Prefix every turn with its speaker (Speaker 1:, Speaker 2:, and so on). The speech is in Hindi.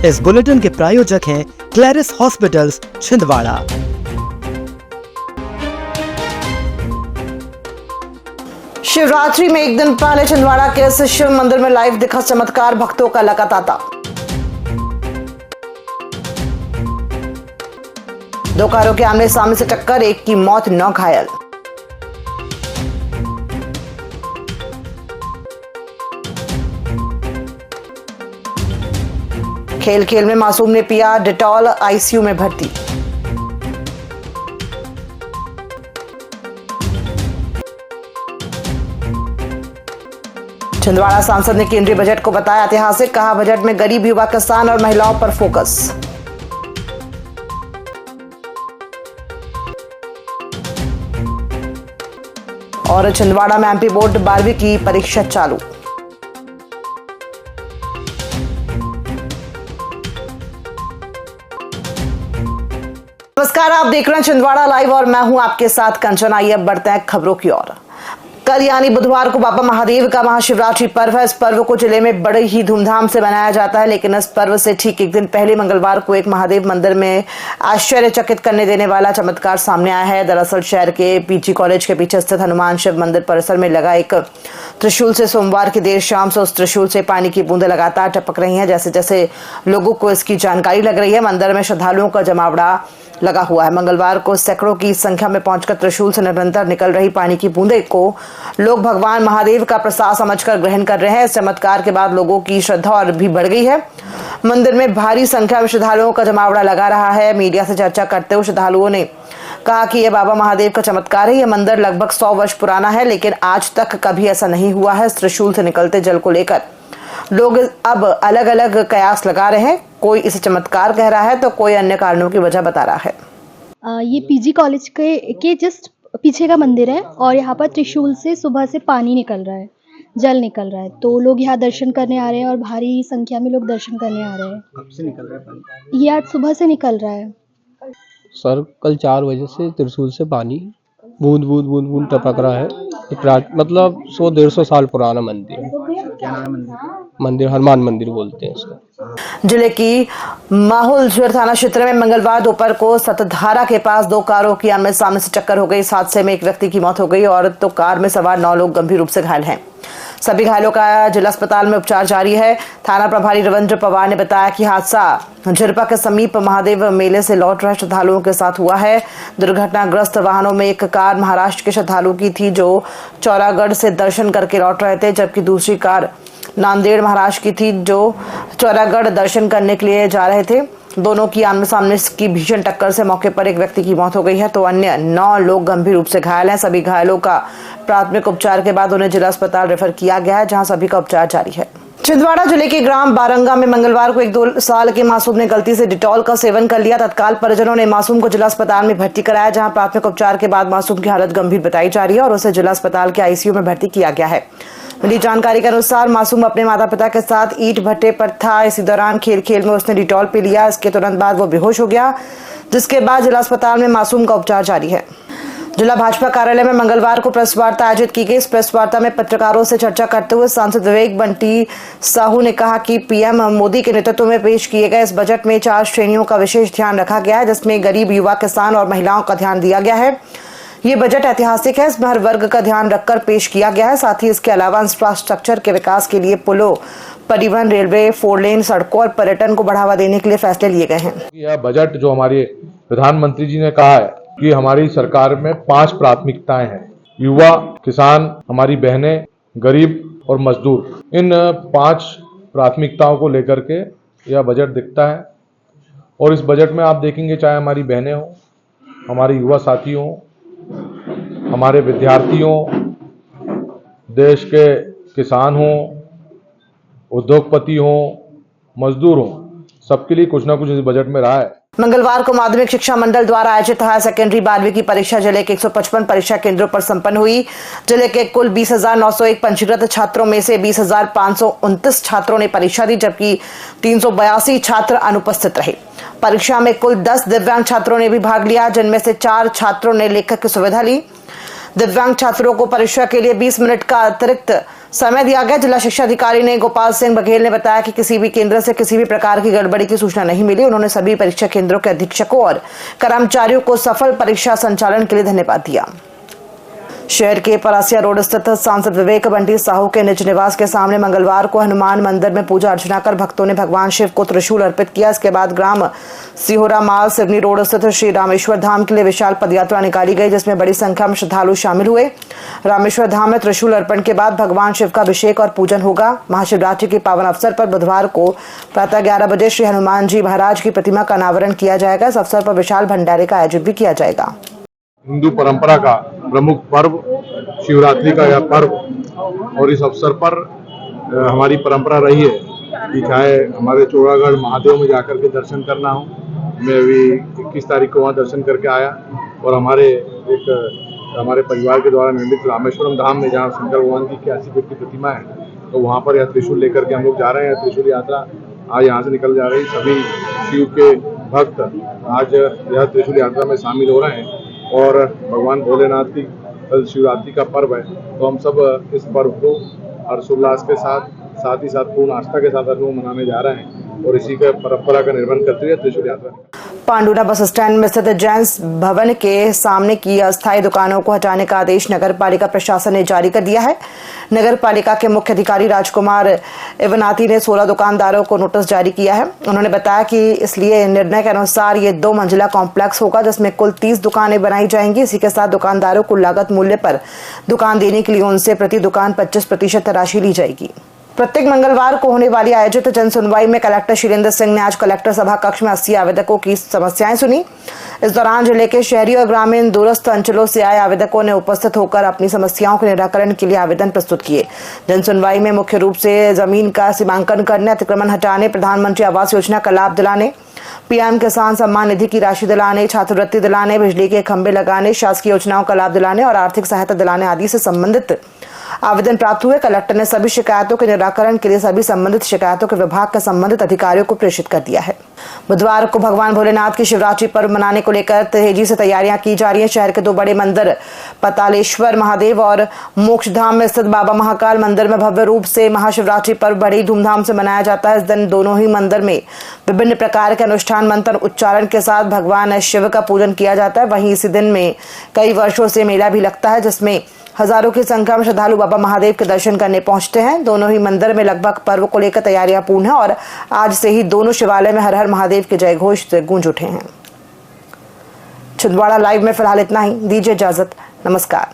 Speaker 1: इस बुलेटिन के प्रायोजक हैं क्लैरिस हॉस्पिटल्स छिंदवाड़ा।
Speaker 2: शिवरात्रि में एक दिन पहले छिंदवाड़ा के शिव मंदिर में लाइव दिखा चमत्कार, भक्तों का लगा तांता। दो कारों के आमने सामने से टक्कर, एक की मौत, 9 घायल। खेल खेल में मासूम ने पिया डेटॉल, आईसीयू में भर्ती। छिंदवाड़ा सांसद ने केंद्रीय बजट को बताया ऐतिहासिक, कहा बजट में गरीब, युवा, किसान और महिलाओं पर फोकस। और छिंदवाड़ा में एमपी बोर्ड 12वीं की परीक्षा चालू। नमस्कार, आप देख रहे हैं छिंदवाड़ा लाइव और मैं हूं आपके साथ कंचन। आइए अब बढ़ते हैं खबरों की ओर। कल यानी बुधवार को बाबा महादेव का महाशिवरात्रि पर्व है। इस पर्व को जिले में बड़े ही धूमधाम से मनाया जाता है, लेकिन इस पर्व से ठीक एक दिन पहले मंगलवार को एक महादेव मंदिर में आश्चर्यचकित करने देने वाला चमत्कार सामने आया है। दरअसल शहर के पीजी कॉलेज के पीछे स्थित हनुमान शिव मंदिर परिसर में लगा एक त्रिशूल से सोमवार की देर शाम से उस त्रिशूल से पानी की बूंदें लगातार टपक रही हैं। जैसे जैसे लोगों को इसकी जानकारी लग रही है, मंदिर में श्रद्धालुओं का जमावड़ा लगा हुआ है। मंगलवार को सैकड़ों की संख्या में पहुंचकर त्रिशूल से निरंतर निकल रही पानी की बूंदे को लोग भगवान महादेव का प्रसाद समझकर ग्रहण कर रहे हैं। इस चमत्कार के बाद लोगों की श्रद्धा और भी बढ़ गई है। मंदिर में भारी संख्या में श्रद्धालुओं का जमावड़ा लगा रहा है। मीडिया से चर्चा करते हुए श्रद्धालुओं ने कहा कि यह बाबा महादेव का चमत्कार है। यह मंदिर लगभग 100 वर्ष पुराना है, लेकिन आज तक कभी ऐसा नहीं हुआ है। इस त्रिशूल से निकलते जल को लेकर लोग अब अलग अलग कयास लगा रहे हैं। कोई इसे चमत्कार कह रहा है तो कोई अन्य कारणों की वजह बता रहा है।
Speaker 3: ये पीजी कॉलेज के जस्ट पीछे का मंदिर है और यहाँ पर त्रिशूल से सुबह से पानी निकल रहा है, जल निकल रहा है, तो लोग यहाँ दर्शन करने आ रहे हैं और भारी संख्या में लोग दर्शन करने आ रहे हैं।
Speaker 4: कब से निकल रहा है पानी?
Speaker 3: ये आज सुबह से निकल रहा है।
Speaker 4: सर कल 4 बजे से त्रिशूल से पानी बूंद बूंद बूंद बूंद टपक रहा है। मतलब 100-150 साल पुराना मंदिर है। क्या नाम है मंदिर? मंदिर हनुमान मंदिर बोलते हैं इसको।
Speaker 2: जिले की माहौलझर थाना क्षेत्र में मंगलवार दोपहर को सतधारा के पास 2 कारों की आमने सामने से टक्कर हो गई। इस हादसे में एक व्यक्ति की मौत हो गई और तो कार में सवार 9 लोग गंभीर रूप से घायल हैं। सभी घायलों का जिला अस्पताल में उपचार जारी है। थाना प्रभारी रविंद्र पवार ने बताया कि हादसा झिरपा के समीप महादेव मेले से लौट रहे श्रद्धालुओं के साथ हुआ है। दुर्घटनाग्रस्त वाहनों में एक कार महाराष्ट्र के श्रद्धालुओं की थी जो चौरागढ़ से दर्शन करके लौट रहे थे, जबकि दूसरी कार नांदेड़ महाराष्ट्र की थी जो चौरागढ़ दर्शन करने के लिए जा रहे थे। दोनों की आमने सामने की भीषण टक्कर से मौके पर एक व्यक्ति की मौत हो गई है तो अन्य 9 लोग गंभीर रूप से घायल हैं। सभी घायलों का प्राथमिक उपचार के बाद उन्हें जिला अस्पताल रेफर किया गया है, जहां सभी का उपचार जारी है। छिंदवाड़ा जिले के ग्राम बारंगा में मंगलवार को एक 2 साल के मासूम ने गलती से डिटॉल का सेवन कर लिया। तत्काल परिजनों ने मासूम को जिला अस्पताल में भर्ती कराया, जहां प्राथमिक उपचार के बाद मासूम की हालत गंभीर बताई जा रही है और उसे जिला अस्पताल के आईसीयू में भर्ती किया गया है। मिली जानकारी के अनुसार मासूम अपने माता पिता के साथ ईंट भट्टे पर था। इसी दौरान खेल खेल में उसने डिटॉल पी लिया। इसके तुरंत बाद वो बेहोश हो गया, जिसके बाद जिला अस्पताल में मासूम का उपचार जारी है। जिला भाजपा कार्यालय में मंगलवार को प्रेस वार्ता आयोजित की गई। इस प्रेस वार्ता में पत्रकारों से चर्चा करते हुए सांसद विवेक बंटी साहू ने कहा कि पीएम मोदी के नेतृत्व में पेश किए गए इस बजट में 4 श्रेणियों का विशेष ध्यान रखा गया है, जिसमें गरीब, युवा, किसान और महिलाओं का ध्यान दिया गया है। ये बजट ऐतिहासिक है। इसमें हर वर्ग का ध्यान रखकर पेश किया गया है। साथ ही इसके अलावा इंफ्रास्ट्रक्चर के विकास के लिए पुलों, परिवहन, रेलवे, 4 लेन सड़कों और पर्यटन को बढ़ावा देने के लिए फैसले लिए गए हैं।
Speaker 5: यह बजट जो हमारे प्रधानमंत्री जी ने कहा है कि हमारी सरकार में 5 प्राथमिकताएं हैं: युवा, किसान, हमारी बहनें, गरीब और मजदूर। इन 5 प्राथमिकताओं को लेकर के यह बजट दिखता है। और इस बजट में आप देखेंगे, चाहे हमारी बहनें हों, हमारे युवा साथी हों, हमारे विद्यार्थी हों, देश के किसान हों, उद्योगपति हों, मजदूर हों, सबके लिए कुछ ना कुछ इस बजट में रहा है।
Speaker 2: मंगलवार को माध्यमिक शिक्षा मंडल द्वारा आयोजित हायर सेकेंडरी 12वीं की परीक्षा जिले के 155 परीक्षा केंद्रों पर संपन्न हुई। जिले के कुल 20,901 पंजीकृत छात्रों में से 20,529 छात्रों ने परीक्षा दी, जबकि 382 छात्र अनुपस्थित रहे। परीक्षा में कुल 10 दिव्यांग छात्रों ने भी भाग लिया, जिनमें से 4 छात्रों ने लेखक की सुविधा ली। दिव्यांग छात्रों को परीक्षा के लिए 20 मिनट का अतिरिक्त समय दिया गया। जिला शिक्षा अधिकारी ने गोपाल सिंह बघेल ने बताया कि किसी भी केंद्र से किसी भी प्रकार की गड़बड़ी की सूचना नहीं मिली। उन्होंने सभी परीक्षा केंद्रों के अधीक्षकों और कर्मचारियों को सफल परीक्षा संचालन के लिए धन्यवाद दिया। शहर के परासिया रोड स्थित सांसद विवेक बंटी साहू के निज निवास के सामने मंगलवार को हनुमान मंदिर में पूजा अर्चना कर भक्तों ने भगवान शिव को त्रिशूल अर्पित किया। इसके बाद ग्राम सिहोरा माल सिवनी रोड स्थित श्री रामेश्वर धाम के लिए विशाल पदयात्रा निकाली गई, जिसमें बड़ी संख्या में श्रद्धालु शामिल हुए। रामेश्वर धाम में त्रिशूल अर्पण के बाद भगवान शिव का अभिषेक और पूजन होगा। महाशिवरात्रि के पावन अवसर पर बुधवार को प्रातः 11 बजे श्री हनुमान जी महाराज की प्रतिमा का अनावरण किया जाएगा। इस अवसर पर विशाल भंडारे का आयोजन भी किया जाएगा।
Speaker 5: हिंदू परंपरा का प्रमुख पर्व शिवरात्रि का यह पर्व, और इस अवसर पर हमारी परंपरा रही है कि चाहे हमारे चौरागढ़ महादेव में जाकर के दर्शन करना हो। मैं अभी 21 तारीख को वहाँ दर्शन करके आया, और हमारे परिवार के द्वारा निर्मित रामेश्वरम धाम में जहाँ शंकर भगवान की 81 फीट की प्रतिमा है, तो वहाँ पर यह त्रिशूल लेकर के हम लोग जा रहे हैं। त्रिशूल यात्रा आज यहाँ से निकल जा रही। सभी शिव के भक्त आज यह त्रिशूल यात्रा में शामिल हो रहे हैं, और भगवान भोलेनाथ की कल शिवरात्रि का पर्व है, तो हम सब इस पर्व को हर्षोल्लास के साथ ही साथ पूर्ण आस्था के साथ हम मनाने जा रहे हैं, और इसी का परंपरा का निर्वहन करते हुए त्रिशूल यात्रा।
Speaker 2: पांडुरा बस स्टैंड में स्थित जैन्स भवन के सामने की अस्थायी दुकानों को हटाने का आदेश नगर पालिका प्रशासन ने जारी कर दिया है। नगर पालिका के मुख्य अधिकारी राजकुमार एवनाती ने 16 दुकानदारों को नोटिस जारी किया है। उन्होंने बताया कि इसलिए निर्णय के अनुसार ये 2 मंजिला कॉम्प्लेक्स होगा, जिसमें कुल 30 दुकानें बनाई जाएंगी। इसी के साथ दुकानदारों को लागत मूल्य पर दुकान देने के लिए उनसे प्रति दुकान 25% राशि ली जाएगी। प्रत्येक मंगलवार को होने वाली आयोजित जन सुनवाई में कलेक्टर शीलेंद्र सिंह ने आज कलेक्टर सभा कक्ष में 80 आवेदकों की समस्याएं सुनी। इस दौरान जिले के शहरी और ग्रामीण दूरस्थ अंचलों से आए आवेदकों ने उपस्थित होकर अपनी समस्याओं के निराकरण के लिए आवेदन प्रस्तुत किए। जन सुनवाई में मुख्य रूप से जमीन का सीमांकन करने, अतिक्रमण हटाने, प्रधानमंत्री आवास योजना का लाभ दिलाने, पीएम किसान सम्मान निधि की राशि दिलाने, छात्रवृत्ति दिलाने, बिजली के खंभे लगाने, शासकीय योजनाओं का लाभ दिलाने और आर्थिक सहायता दिलाने आदि से संबंधित आवेदन प्राप्त हुए। कलेक्टर ने सभी शिकायतों के निराकरण के लिए सभी संबंधित शिकायतों के विभाग के संबंधित अधिकारियों को प्रेषित कर दिया है। बुधवार को भगवान भोलेनाथ की शिवरात्रि पर्व मनाने को लेकर तेजी से तैयारियां की जा रही हैं। शहर के 2 बड़े मंदिर पतालेश्वर महादेव और मोक्षधाम में स्थित बाबा महाकाल मंदिर में भव्य रूप से महाशिवरात्रि पर्व बड़ी धूमधाम से मनाया जाता है। इस दिन दोनों ही मंदिर में विभिन्न प्रकार के अनुष्ठान, मंत्र उच्चारण के साथ भगवान शिव का पूजन किया जाता है। वहीं इसी दिन में कई वर्षों से मेला भी लगता है, जिसमें हजारों की संख्या में श्रद्धालु बाबा महादेव के दर्शन करने पहुंचते हैं। दोनों ही मंदिर में लगभग पर्व को लेकर तैयारियां पूर्ण है, और आज से ही दोनों शिवालय में हर हर महादेव के जय घोष से गूंज उठे हैं। छिंदवाड़ा लाइव में फिलहाल इतना ही। दीजिए इजाजत, नमस्कार।